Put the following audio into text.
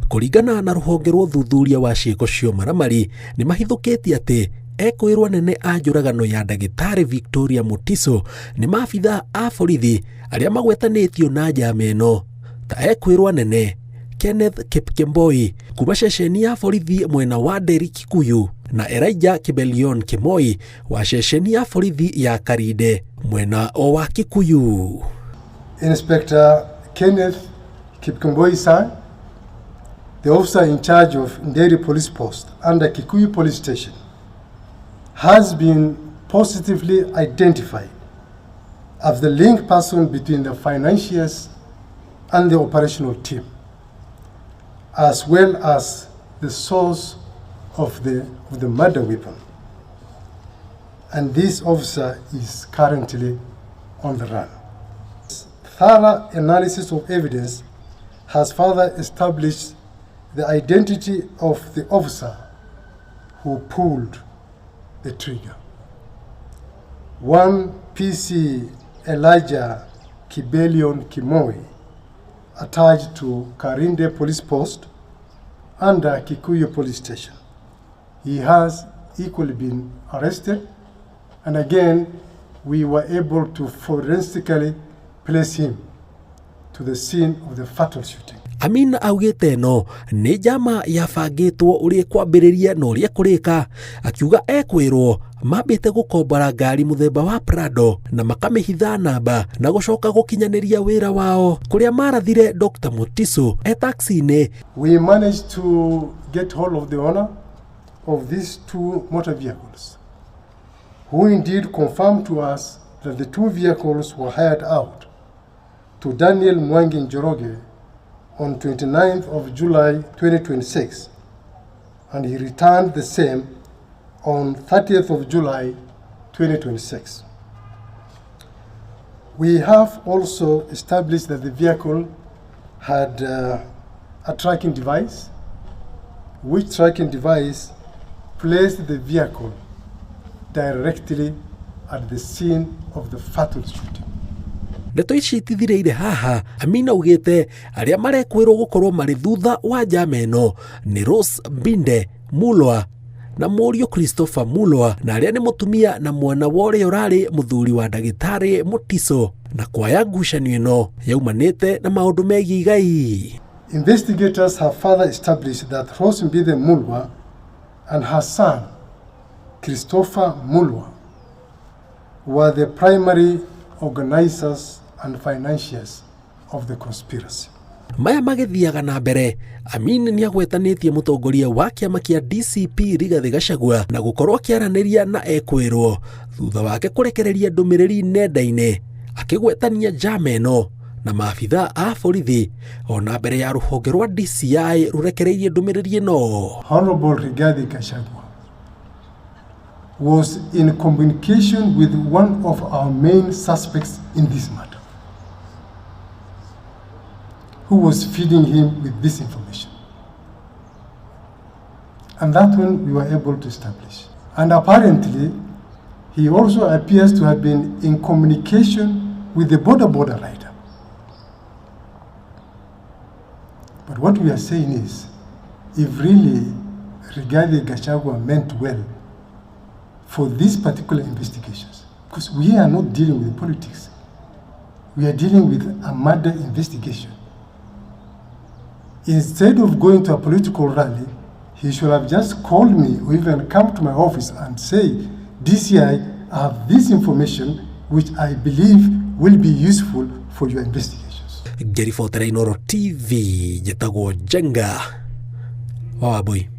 Kũringana na rũhonge rwa ũthuthuria wa ciĩko cia ũmaramari, nĩ mahithũkĩtie atĩ ekwĩrwo anene a njũragano ya Dr Victoria Mutiso nĩ maabithaa a borithi arĩa magwetanĩtio na njama ĩno. Ta ekwĩrwo anene Kenneth Kipkemboi kuma ceceni ya borithi mwena wa Nderi Kikuyu na Elijah Kibelion Kimoi wa ceceni ya borithi ya Karinde mwena o wa Kikuyu. Inspector Kenneth Kipkemboi son, the officer in charge of Nderi Police Post under Kikuyu Police Station, has been positively identified as the link person between the financiers and the operational team, as well as the source of the murder weapon. And this officer is currently on the run. Thorough analysis of evidence has further established the identity of the officer who pulled the trigger. One PC Elijah Kibelion Kimoi, attached to Karinde Police Post under Kikuyu Police Station. He has equally been arrested, and again we were able to forensically place him to the scene of the fatal shooting. Amina augĩte no nĩ njama yabangĩtwo ũrĩa kwambĩrĩria na ũrĩa kũrĩka, akiuga ekwĩrwo mambĩte gũkombora ngari mũthemba wa Prado na makamĩhitha namba na gũcoka gũkinyanĩria wĩra wao kũrĩa marathire Dr Mutiso taxi-inĩ. We managed to get hold of the owner of these two motor vehicles, who indeed confirmed to us that the two vehicles were hired out to Daniel Mwangi Njoroge on 29th of July 2026, and he returned the same on 30th of July 2026. We have also established that the vehicle had a tracking device, which tracking device placed the vehicle directly at the scene of the fatal shooting. Ndeto ici itithireire haha. Amina augĩte arĩa marekwĩrwo gũkorwo marĩ thutha wa njama ĩno nĩ Rose Mbinde Mulwa na mũriũ Christopher Mulwa, na arĩa nĩ mũtumia na mwana wa ũrĩa ũrarĩ mũthuri wa Dr Mutiso, na kwaya ngucanio ĩno yaumanĩte na maũndũ megiĩ igai. Investigators have further established that Rose Mbinde Mulwa and her son Christopher Mulwa were the primary organizers and financiers of the conspiracy. Maya magĩthiaga na mbere, Amin nĩ agwetanĩtie mũtongoria wa kĩama kĩa DCP Rigathĩ Gachagua na gũkorwo akĩaranĩria na ekwĩrwo thutha wake kũrekereria ndũmĩrĩri nenda-inĩ akĩgwetania njama ĩno na maabithaa a borithi ona mbere ya rũhonge rwa DCI rũrekereirie ndũmĩrĩri ĩno. Honorable Rigathĩ Gachagua was in communication with one of our main suspects in this matter, who was feeding him with this information. And that one we were able to establish. And apparently, he also appears to have been in communication with the border rider. But what we are saying is, if really Rigathĩ Gachagua meant well for these particular investigations, because we are not dealing with politics, we are dealing with a murder investigation. Instead of going to a political rally, he should have just called me or even come to my office and say, DCI, I have this information which I believe will be useful for your investigations. Gary Fortera, Inoro TV, Jetago Jenga, Wawaboi.